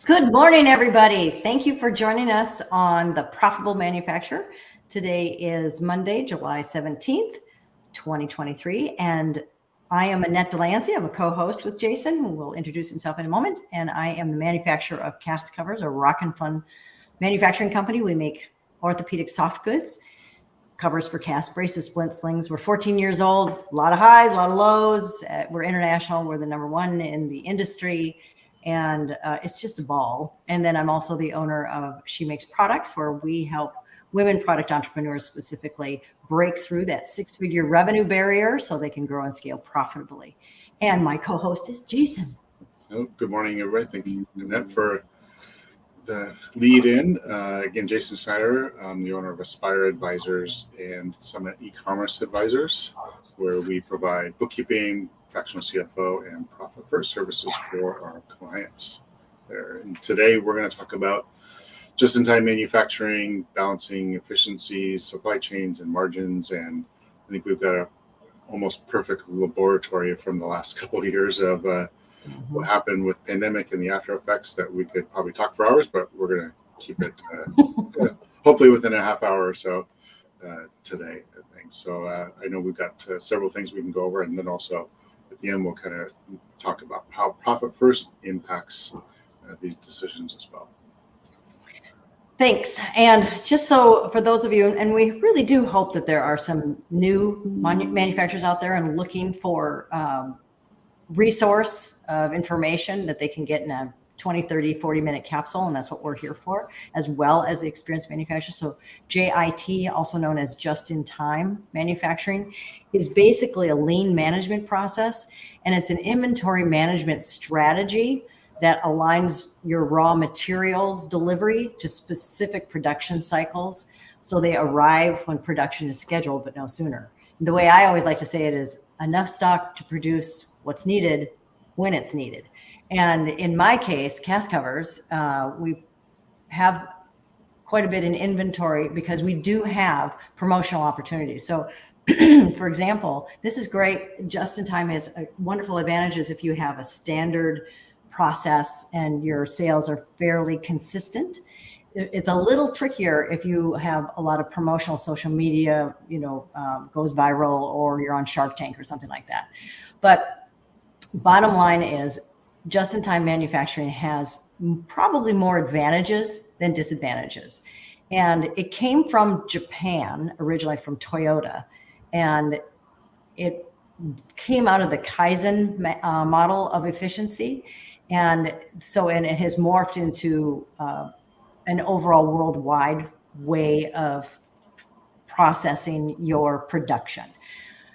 Good morning, everybody. Thank you for joining us on The Profitable Manufacturer. Today is Monday, July 17th, 2023, and I am Annette Delancey. I'm a co-host with Jason, who will introduce himself in a moment, and I am the manufacturer of Cast Covers, a rock and fun manufacturing company. We make orthopedic soft goods, covers for cast, braces, splint, slings. We're 14 years old, a lot of highs, a lot of lows. We're international. We're the #1 in the industry. And it's just a ball. And then I'm also the owner of She Makes Products, where we help women product entrepreneurs specifically break through that 6-figure revenue barrier so they can grow and scale profitably. And my co-host is Jason. Oh, good morning, everybody. Thank you, Annette, for the lead in. Again, Jason Snyder. I'm the owner of Aspire Advisors and Summit E-commerce Advisors, where we provide bookkeeping, fractional CFO, and profit first services for our clients there. And today we're going to talk about just-in-time manufacturing, balancing efficiencies, supply chains, and margins. And I think we've got a almost perfect laboratory from the last couple of years of what happened with pandemic and the after effects that we could probably talk for hours, but we're going to keep it hopefully within a half hour or so today, I think. So I know we've got several things we can go over, and then also at the end we'll kind of talk about how profit first impacts these decisions as well. Thanks. And just so for those of you, and we really do hope that there are some new manufacturers out there and looking for resource of information that they can get in a 20, 30, 40-minute capsule, and that's what we're here for, as well as the experienced manufacturer. So JIT, also known as just-in-time manufacturing, is basically a lean management process, and it's an inventory management strategy that aligns your raw materials delivery to specific production cycles, so they arrive when production is scheduled, but no sooner. The way I always like to say it is enough stock to produce what's needed when it's needed. And in my case, Cast Covers, we have quite a bit in inventory because we do have promotional opportunities. So for example, this is great. Just-in-time has wonderful advantages if you have a standard process and your sales are fairly consistent. It's a little trickier if you have a lot of promotional social media, goes viral, or you're on Shark Tank or something like that. But bottom line is, just-in-time manufacturing has probably more advantages than disadvantages. And it came from Japan, originally from Toyota, and it came out of the Kaizen model of efficiency. And it has morphed into an overall worldwide way of processing your production.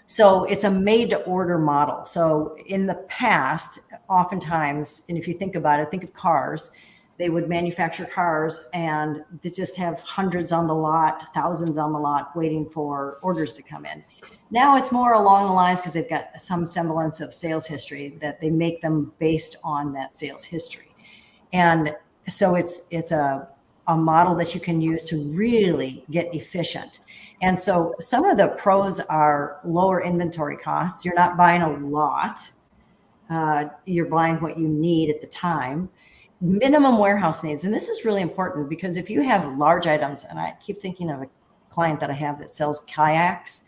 So it's a made-to-order model. So in the past, oftentimes, and if you think about it, think of cars, they would manufacture cars and they just have hundreds on the lot, thousands on the lot waiting for orders to come in. Now it's more along the lines, because they've got some semblance of sales history, that they make them based on that sales history. And so it's a model that you can use to really get efficient. And so some of the pros are lower inventory costs. You're not buying a lot. You're buying what you need at the time. Minimum warehouse needs. And this is really important, because if you have large items, and I keep thinking of a client that I have that sells kayaks,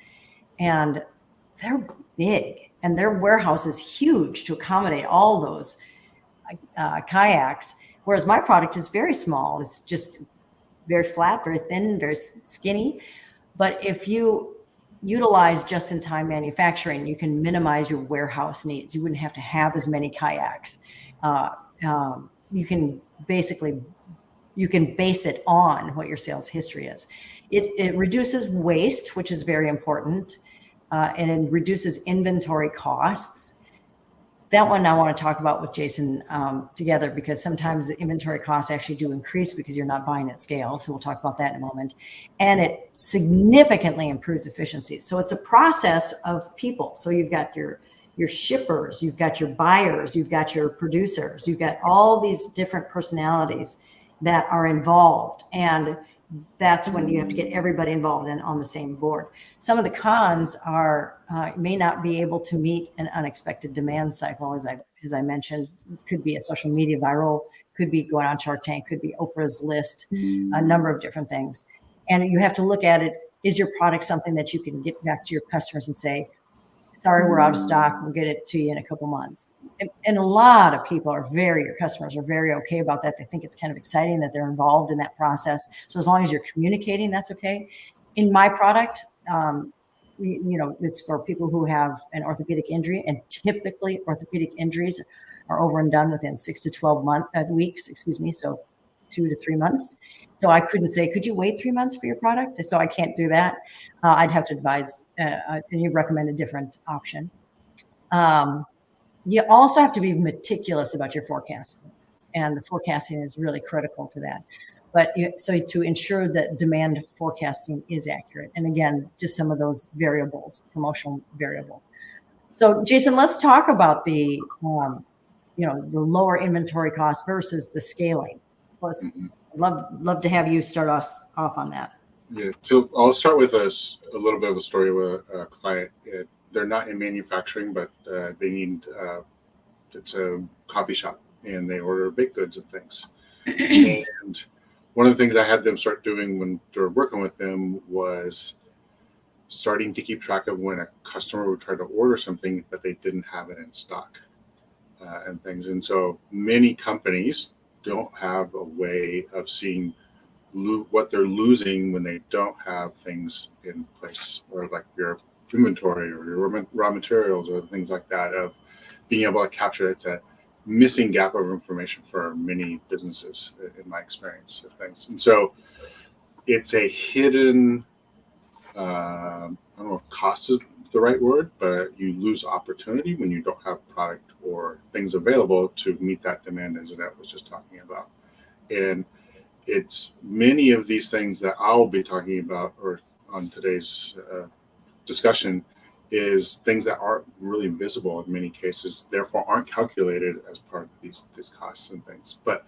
and they're big and their warehouse is huge to accommodate all those kayaks. Whereas my product is very small. It's just very flat, very thin, very skinny. But if you utilize just-in-time manufacturing, you can minimize your warehouse needs. You wouldn't have to have as many kayaks. You can base it on what your sales history is. It reduces waste, which is very important, and it reduces inventory costs. That one I want to talk about with Jason together, because sometimes the inventory costs actually do increase because you're not buying at scale. So we'll talk about that in a moment. And it significantly improves efficiency. So it's a process of people. So you've got your shippers, you've got your buyers, you've got your producers, you've got all these different personalities that are involved. And that's when you have to get everybody involved and on the same board. Some of the cons are may not be able to meet an unexpected demand cycle, as I mentioned. It could be a social media viral could be going on Shark Tank, could be Oprah's list, a number of different things. And you have to look at it. Is your product something that you can get back to your customers and say, sorry, we're out of stock. We'll get it to you in a couple months. And a lot of people your customers are very okay about that. They think it's kind of exciting that they're involved in that process. So as long as you're communicating, that's okay. In my product, it's for people who have an orthopedic injury, and typically orthopedic injuries are over and done within 6 to 12 weeks, so 2 to 3 months. So I couldn't say, could you wait 3 months for your product? So I can't do that. I'd have to advise, and you recommend a different option. You also have to be meticulous about your forecasting, and the forecasting is really critical to that. But so to ensure that demand forecasting is accurate, and again, just some of those variables, promotional variables. So Jason, let's talk about the lower inventory cost versus the scaling. So let's love to have you start us off on that. Yeah, so I'll start with a little bit of a story with a client. They're not in manufacturing, but they need it's a coffee shop, and they order baked goods and things. And one of the things I had them start doing when they were working with them was starting to keep track of when a customer would try to order something that they didn't have it in stock and things. And so many companies don't have a way of seeing what they're losing when they don't have things in place, or like your inventory or your raw materials or things like that, of being able to capture. It's a missing gap of information for many businesses, in my experience of things. And so it's a hidden, I don't know if cost is the right word, but you lose opportunity when you don't have product or things available to meet that demand, as Annette was just talking about. And it's many of these things that I'll be talking about, or on today's discussion, is things that aren't really visible in many cases, therefore aren't calculated as part of these costs and things. But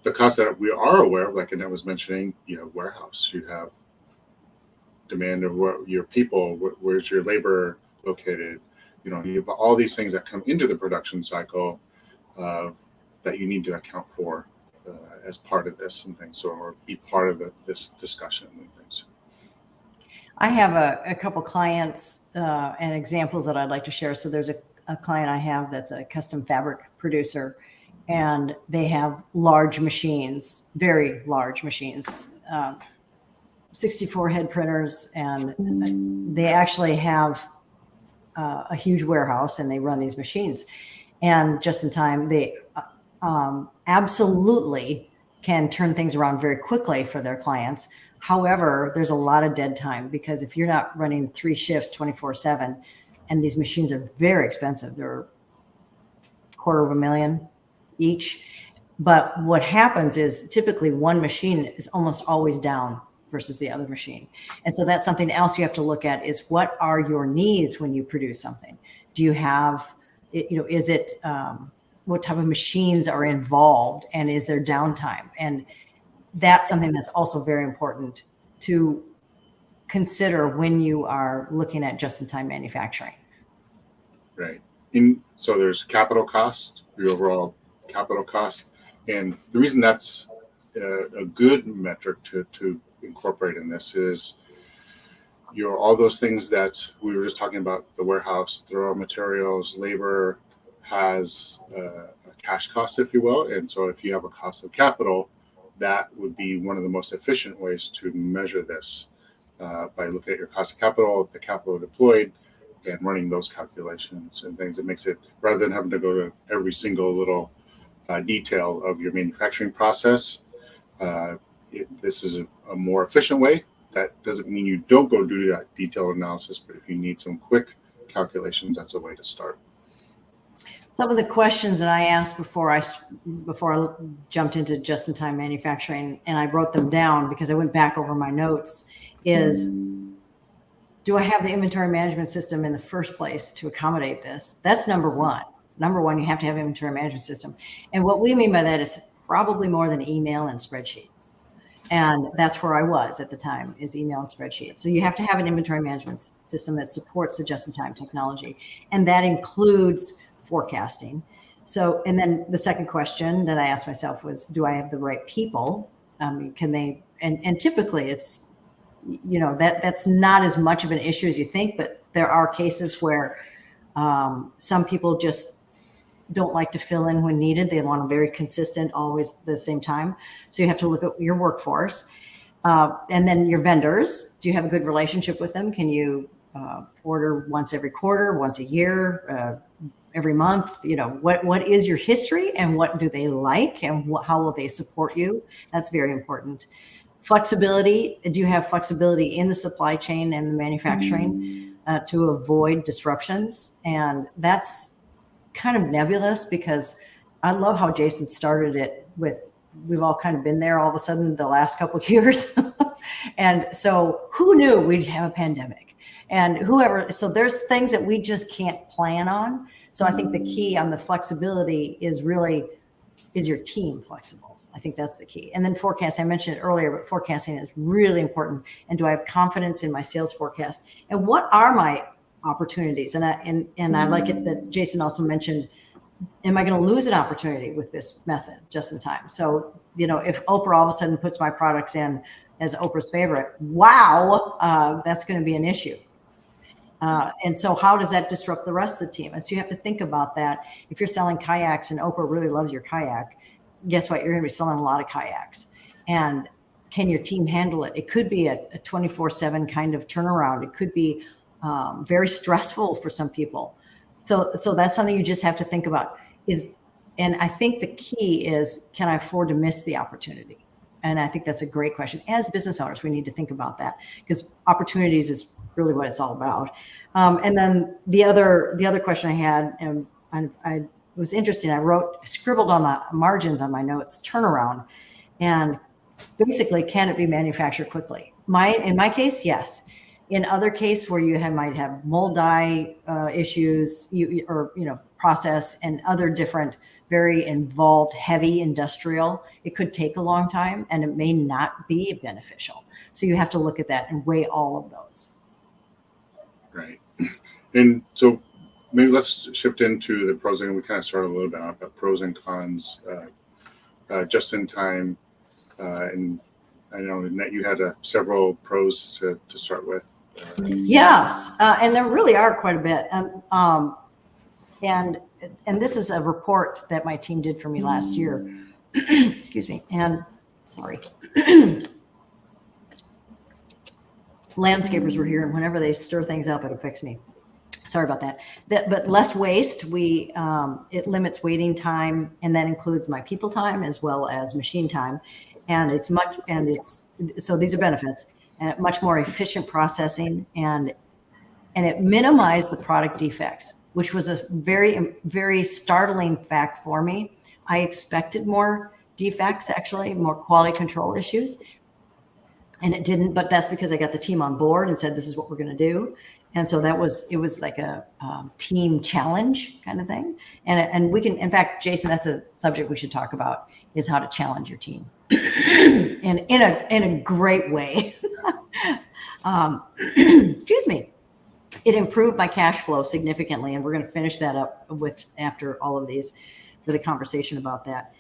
the costs that we are aware of, like Annette was mentioning, you have warehouse, you have demand of your people, where's your labor located, you have all these things that come into the production cycle that you need to account for as part of this and things, or be part of this discussion and things. I have a couple clients and examples that I'd like to share. So there's a client I have that's a custom fabric producer, and they have large machines, very large machines, 64 head printers, and they actually have a huge warehouse, and they run these machines. And just in time, they absolutely can turn things around very quickly for their clients. However, there's a lot of dead time, because if you're not running 3 shifts 24/7, and these machines are very expensive, they're $250,000 each. But what happens is typically one machine is almost always down versus the other machine. And so that's something else you have to look at, is what are your needs when you produce something? Do you have, is it, what type of machines are involved, and is there downtime? And that's something that's also very important to consider when you are looking at just-in-time manufacturing. Right. So there's capital cost, your overall capital cost. And the reason that's a good metric to incorporate in this is all those things that we were just talking about, the warehouse, the raw materials, labor has a cash cost, if you will. And so if you have a cost of capital, that would be one of the most efficient ways to measure this by looking at your cost of capital, the capital deployed, and running those calculations and things. It makes it, rather than having to go to every single little detail of your manufacturing process, this is a more efficient way. That doesn't mean you don't go do that detailed analysis, but if you need some quick calculations, that's a way to start. Some of the questions that I asked before I jumped into just-in-time manufacturing, and I wrote them down because I went back over my notes, is, do I have the inventory management system in the first place to accommodate this? That's number one. Number one, you have to have an inventory management system. And what we mean by that is probably more than email and spreadsheets. And that's where I was at the time, is email and spreadsheets. So you have to have an inventory management system that supports the just-in-time technology. And that includes forecasting. So, and then the second question that I asked myself was, do I have the right people? Can they, and typically it's, that's not as much of an issue as you think, but there are cases where some people just don't like to fill in when needed. They want a very consistent, always the same time. So you have to look at your workforce. And then your vendors, do you have a good relationship with them? Can you order once every quarter, once a year, every month? What is your history and what do they like and how will they support you? That's very important. Flexibility, do you have flexibility in the supply chain and the manufacturing to avoid disruptions? And that's kind of nebulous because I love how Jason started it with, we've all kind of been there all of a sudden the last couple of years. And so who knew we'd have a pandemic and so there's things that we just can't plan on. So I think the key on the flexibility is your team flexible? I think that's the key. And then forecast, I mentioned it earlier, but forecasting is really important. And do I have confidence in my sales forecast? And what are my opportunities? And I like it that Jason also mentioned, am I going to lose an opportunity with this method just in time? So, if Oprah all of a sudden puts my products in as Oprah's favorite, wow, that's going to be an issue. And so how does that disrupt the rest of the team? And so you have to think about that. If you're selling kayaks and Oprah really loves your kayak, guess what? You're going to be selling a lot of kayaks. And can your team handle it? It could be a 24/7 kind of turnaround. It could be very stressful for some people. So that's something you just have to think about and I think the key is, can I afford to miss the opportunity? And I think that's a great question. As business owners, we need to think about that because opportunities is really what it's all about. And then the other question I had, and I was interesting. I scribbled on the margins on my notes, turnaround, and basically, can it be manufactured quickly? In my case, yes. In other cases where you might have mold dye issues, process and other different, very involved, heavy industrial, it could take a long time and it may not be beneficial. So you have to look at that and weigh all of those. Right. And so maybe let's shift into the pros, and we kind of started a little bit on it, but pros and cons, just in time. And I know that you had several pros to start with. Yes, and there really are quite a bit. And this is a report that my team did for me last year. Excuse me. And sorry. Landscapers were here, and whenever they stir things up, it affects me. Sorry about that. But less waste. It limits waiting time, and that includes my people time as well as machine time. And so these are benefits. And much more efficient processing, and it minimized the product defects, which was a very, very startling fact for me. I expected more defects, actually, more quality control issues, and it didn't. But that's because I got the team on board and said, this is what we're going to do. And so it was like a team challenge kind of thing. And we can, in fact, Jason, that's a subject we should talk about, is how to challenge your team in a great way. Excuse me. It improved my cash flow significantly, and we're going to finish that up after all of these with a conversation about that.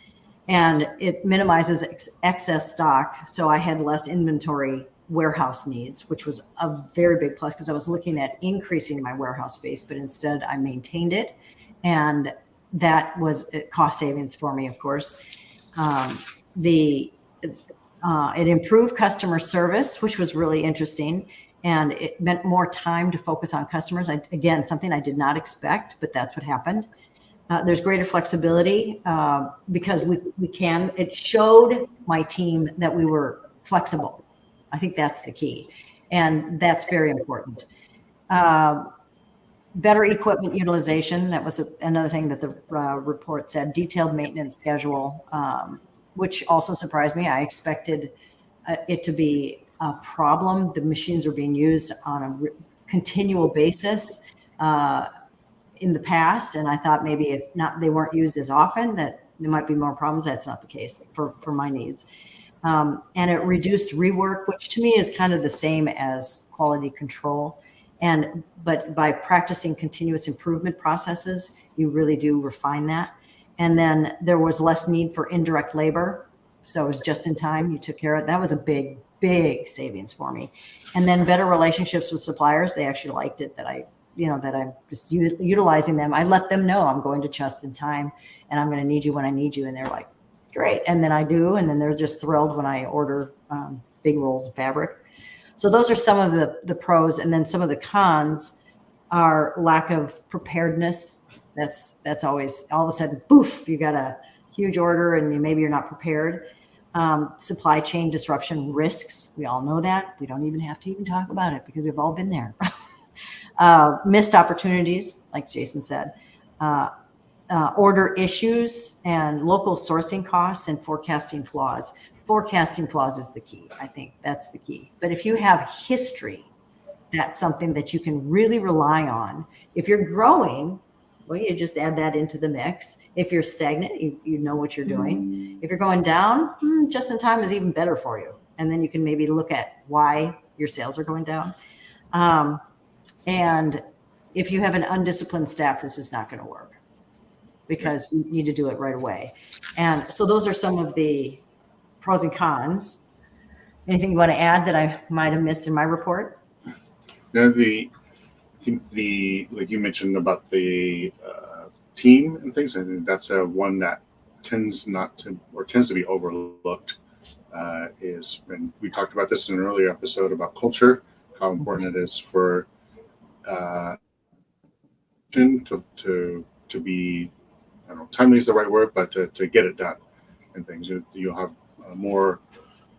And it minimizes excess stock, so I had less inventory warehouse needs, which was a very big plus because I was looking at increasing my warehouse space, but instead I maintained it, and that was cost savings for me, of course. It improved customer service, which was really interesting, and it meant more time to focus on customers. Again, something I did not expect, but that's what happened. There's greater flexibility because it showed my team that we were flexible. I think that's the key, and that's very important. Better equipment utilization. That was another thing that the report said. Detailed maintenance schedule, which also surprised me. I expected it to be a problem. The machines were being used on a continual basis in the past, and I thought maybe if not, they weren't used as often, that there might be more problems. That's not the case for my needs. And it reduced rework, which to me is kind of the same as quality control. But by practicing continuous improvement processes, you really do refine that. And then there was less need for indirect labor. So it was just in time. You took care of it. That was a big, big savings for me. And then better relationships with suppliers. They actually liked it that I'm just utilizing them. I let them know I'm going to just in time and I'm going to need you when I need you. And they're like, great. And then I do. And then they're just thrilled when I order big rolls of fabric. So those are some of the pros. And then some of the cons are lack of preparedness. That's always all of a sudden, poof, you got a huge order and maybe you're not prepared. Supply chain disruption risks. We all know that. We don't even have to even talk about it because we've all been there. Missed opportunities, like Jason said, order issues and local sourcing costs and forecasting flaws. Forecasting flaws is the key. I think that's the key. But if you have history, that's something that you can really rely on. If you're growing, well, you just add that into the mix. If you're stagnant, you know what you're doing. If you're going down, just in time is even better for you. And then you can maybe look at why your sales are going down. And if you have an undisciplined staff, this is not going to work because you need to do it right away. And so those are some of the pros and cons. Anything you want to add that I might have missed in my report? No, I think like you mentioned about the team and things, and that's one that tends to be overlooked. And we talked about this in an earlier episode about culture, how important it is for to be, I don't know, timely is the right word, but to get it done and things. You'll have more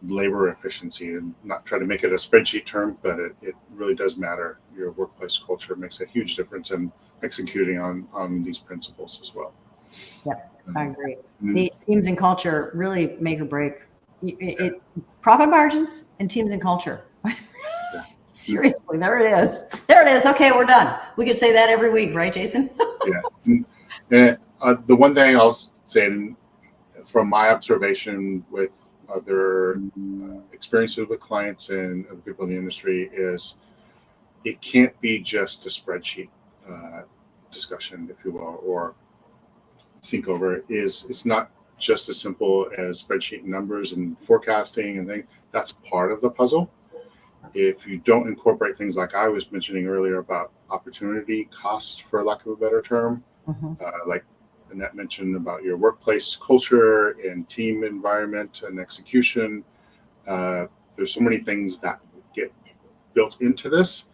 labor efficiency, and not try to make it a spreadsheet term, but it really does matter. Your workplace culture makes a huge difference in executing on these principles as well. Yeah, I agree. The teams and culture really make or break profit margins and teams and culture. Seriously, there it is. There it is. Okay, we're done. We could say that every week, right, Jason? Yeah. The one thing I'll say from my observation with other experiences with clients and other people in the industry is it can't be just a spreadsheet discussion, if you will, or think over it. It's not just as simple as spreadsheet numbers and forecasting and things. That's part of the puzzle. If you don't incorporate things like I was mentioning earlier about opportunity cost, for lack of a better term, like Annette mentioned about your workplace culture and team environment and execution, there's so many things that get built into this.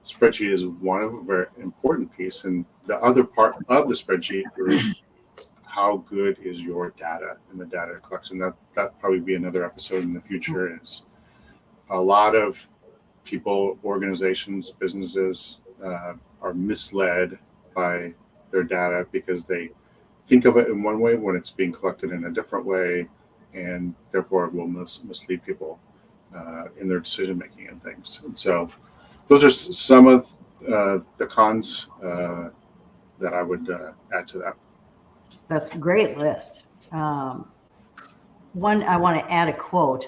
Spreadsheet is one of a very important piece, and the other part of the spreadsheet is how good is your data and the data collection. That probably be another episode in the future. Is a lot of people, organizations, businesses are misled by their data because they think of it in one way when it's being collected in a different way, and therefore it will mislead people in their decision making and things. And so those are some of the cons that I would add to that. That's a great list. One, I want to add a quote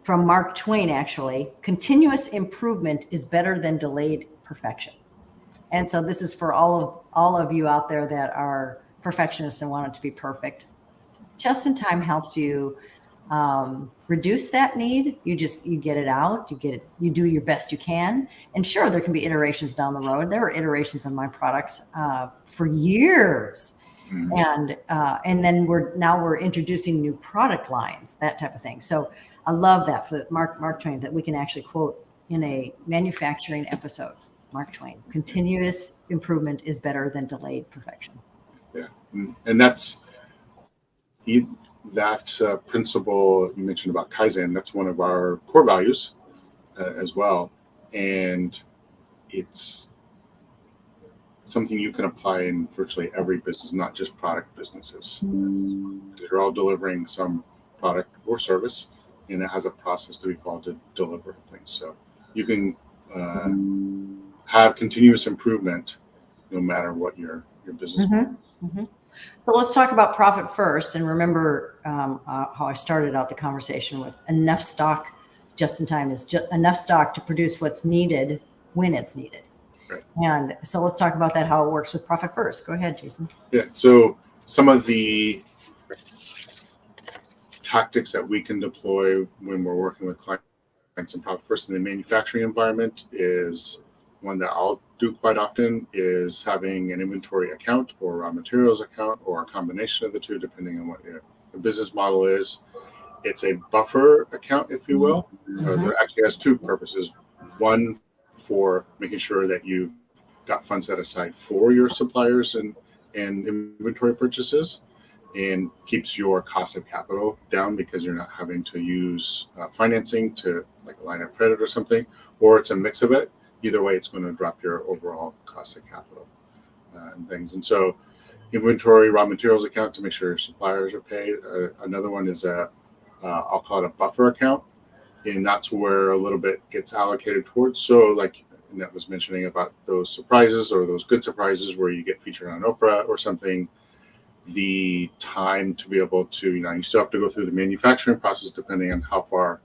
from Mark Twain, actually. Continuous improvement is better than delayed perfection. And so this is for all of you out there that are perfectionists and want it to be perfect. Just in time helps you reduce that need. You get it out, you do your best you can. And sure, there can be iterations down the road. There were iterations on my products for years. And then we're introducing new product lines, that type of thing. So I love that for Mark Twain, that we can actually quote in a manufacturing episode. Mark Twain: continuous improvement is better than delayed perfection. Yeah, and that's that principle you mentioned about Kaizen. That's one of our core values as well, and it's something you can apply in virtually every business, not just product businesses. They're all delivering some product or service, and it has a process to be followed to deliver things. So you can have continuous improvement no matter what your business is. So let's talk about profit first, and remember how I started out the conversation with enough stock. Just in time is just enough stock to produce what's needed when it's needed. Right. And so let's talk about that, how it works with profit first. Go ahead, Jason. Yeah. So some of the tactics that we can deploy when we're working with clients and Profit First in the manufacturing environment is one that I'll do quite often is having an inventory account or raw materials account or a combination of the two, depending on what your business model is. It's a buffer account, if you will. There actually has two purposes. One, for making sure that you've got funds set aside for your suppliers and inventory purchases, and keeps your cost of capital down because you're not having to use financing to like a line of credit or something, or it's a mix of it. Either way, it's going to drop your overall cost of capital and things. And so inventory, raw materials account to make sure your suppliers are paid. Another one is I'll call it a buffer account. And that's where a little bit gets allocated towards. So like Annette was mentioning about those surprises or those good surprises where you get featured on Oprah or something, the time to be able to, you still have to go through the manufacturing process depending on how far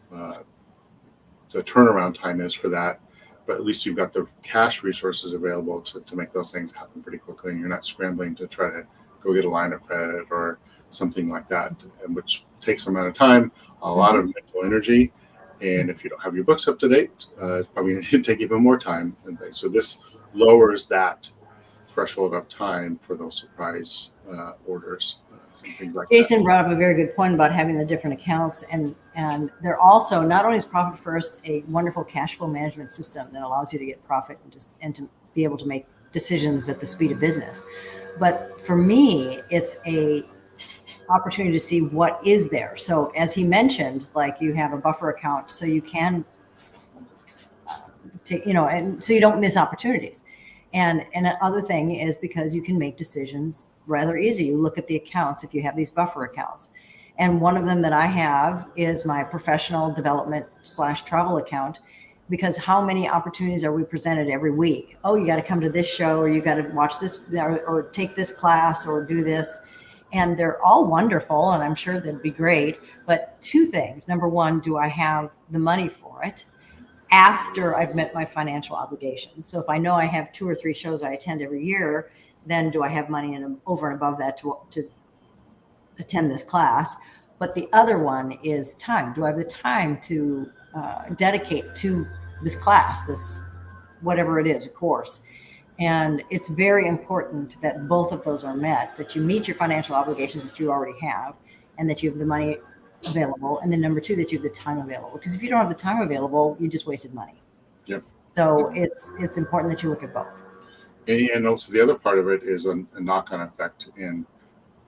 the turnaround time is for that. But at least you've got the cash resources available to make those things happen pretty quickly. And you're not scrambling to try to go get a line of credit or something like that, which takes a amount of time, a lot of mental energy. And if you don't have your books up to date, it's probably going to take even more time. And things. So this lowers that threshold of time for those surprise orders and things like Jason that. brought up a very good point about having the different accounts, and they're also, not only is Profit First a wonderful cash flow management system that allows you to get profit and to be able to make decisions at the speed of business, but for me, it's a opportunity to see what is there. So as he mentioned, like you have a buffer account so you can take, and so you don't miss opportunities. And another thing is because you can make decisions rather easy. You look at the accounts if you have these buffer accounts. And one of them that I have is my professional development / travel account, because how many opportunities are we presented every week? Oh, you got to come to this show, or you got to watch this, or take this class, or do this. And they're all wonderful, and I'm sure that'd be great. But two things. Number one, do I have the money for it after I've met my financial obligations? So if I know I have 2 or 3 shows I attend every year, then do I have money over and above that to attend this class? But the other one is time. Do I have the time to dedicate to this class, this whatever it is, a course? And it's very important that both of those are met, that you meet your financial obligations that you already have, and that you have the money available. And then number 2, that you have the time available. Because if you don't have the time available, you just wasted money. Yep. So it's important that you look at both. And also the other part of it is a knock-on effect. And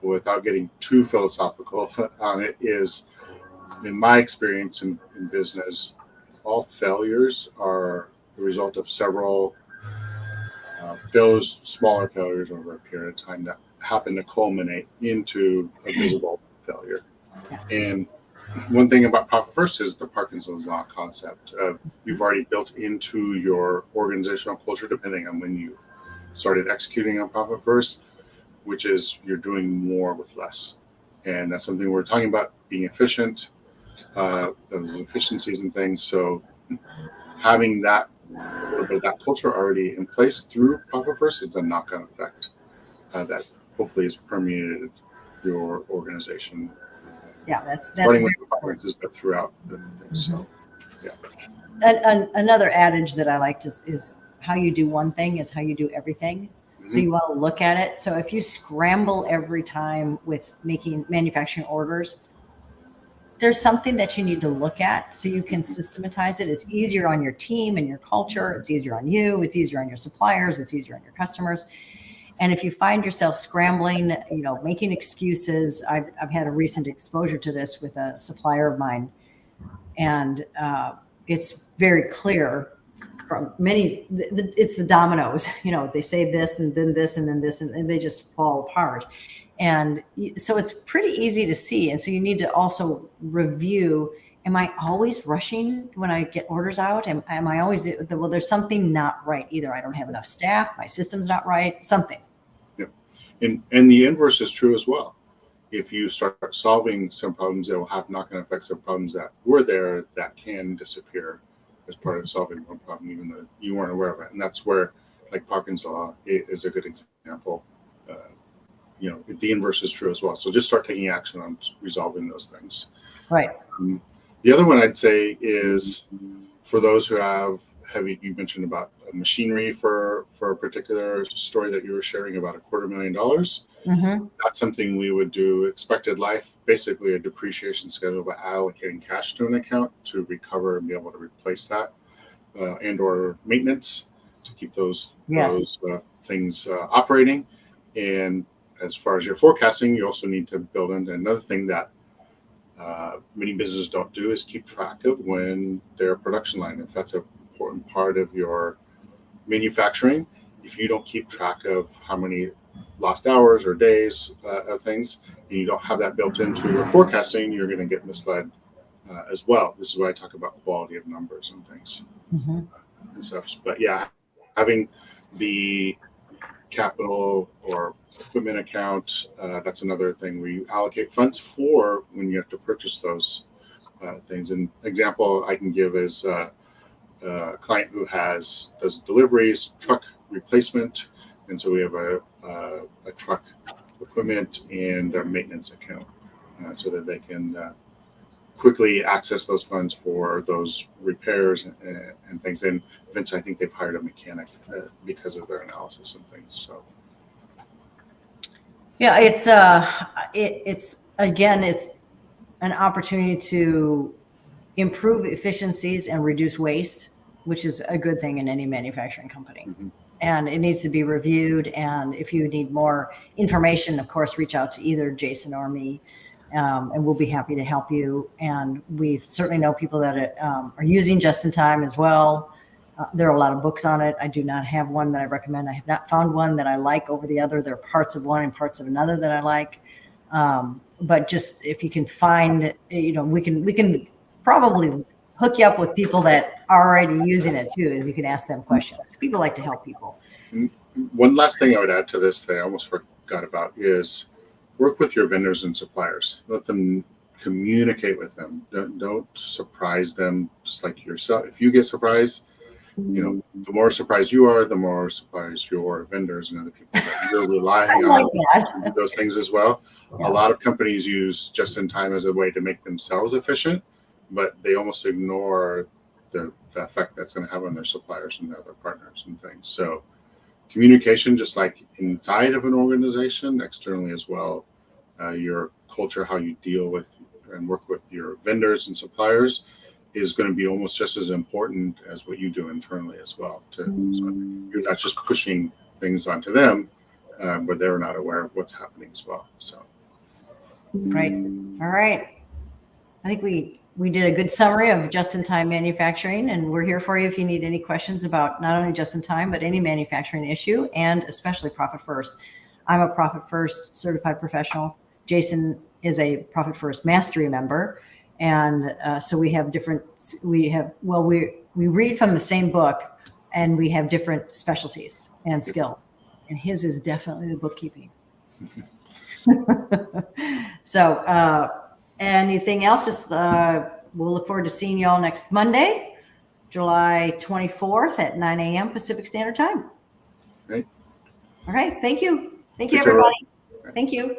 without getting too philosophical on it, is in my experience in business, all failures are the result of several smaller failures over a period of time that happen to culminate into a visible failure. Yeah. And one thing about Profit First is the Parkinson's law concept of you've already built into your organizational culture, depending on when you started executing on Profit First, which is you're doing more with less. And that's something we're talking about, being efficient, those efficiencies and things. So having that a little bit of that culture already in place through Profit First is a knock-on effect that hopefully is permeated your organization. Yeah, that's running with the conferences, but throughout the things. So, yeah. Another adage that I like is how you do one thing is how you do everything. So you want to look at it. So if you scramble every time with making manufacturing orders, there's something that you need to look at so you can systematize it. It's easier on your team and your culture. It's easier on you. It's easier on your suppliers. It's easier on your customers. And if you find yourself scrambling, making excuses, I've had a recent exposure to this with a supplier of mine, and it's very clear from many. It's the dominoes. They say this and then this and then this, and they just fall apart. And so it's pretty easy to see. And so you need to also review, am I always rushing when I get orders out? Am I always, well, there's something not right. Either I don't have enough staff, my system's not right, something. Yep. And the inverse is true as well. If you start solving some problems that will have knock-on effects of problems that were there that can disappear as part of solving one problem, even though you weren't aware of it. And that's where, like Parkinson's law is a good example. the inverse is true as well. So just start taking action on resolving those things. Right. The other one I'd say is for those who have heavy, you mentioned about machinery for a particular story that you were sharing about $250,000. Mm-hmm. That's something we would do expected life, basically a depreciation schedule by allocating cash to an account to recover and be able to replace that, and or maintenance to keep those things operating. And as far as your forecasting, you also need to build in another thing that many businesses don't do is keep track of when their production line, if that's an important part of your manufacturing, if you don't keep track of how many lost hours or days of things, and you don't have that built into your forecasting, you're going to get misled as well. This is why I talk about quality of numbers and things and stuff. But yeah, having the capital or equipment account, that's another thing we allocate funds for when you have to purchase those things. An example I can give is a client who does deliveries, truck replacement, and so we have a truck equipment and a maintenance account so that they can quickly access those funds for those repairs and things. And eventually, I think they've hired a mechanic because of their analysis and things. So, yeah, it's again, it's an opportunity to improve efficiencies and reduce waste, which is a good thing in any manufacturing company. Mm-hmm. And it needs to be reviewed. And if you need more information, of course, reach out to either Jason or me, and we'll be happy to help you. And we certainly know people that are using just-in-time as well. There are a lot of books on it. I do not have one that I recommend. I have not found one that I like over the other. There are parts of one and parts of another that I like. But just if you can find, we can probably hook you up with people that are already using it too, as you can ask them questions. People like to help people. One last thing I would add to this that I almost forgot about is work with your vendors and suppliers. Let them communicate with them. Don't surprise them just like yourself. If you get surprised, the more surprised you are, the more surprised your vendors and other people that you're relying on to do those things as well. Yeah. A lot of companies use just-in-time as a way to make themselves efficient, but they almost ignore the effect that's going to have on their suppliers and their other partners and things. So communication, just like inside of an organization, externally as well, your culture, how you deal with and work with your vendors and suppliers is going to be almost just as important as what you do internally as well. So you're not just pushing things onto them, but they're not aware of what's happening as well. So, right. All right. I think we did a good summary of just-in-time manufacturing, and we're here for you if you need any questions about not only just-in-time, but any manufacturing issue, and especially Profit First. I'm a Profit First certified professional. Jason is a Profit First Mastery member. And so we read from the same book, and we have different specialties and skills. And his is definitely the bookkeeping. So anything else? Just we'll look forward to seeing you all next Monday, July 24th at 9 a.m. Pacific Standard Time. Great. All right. Thank you. Thank you, everybody. Thank you.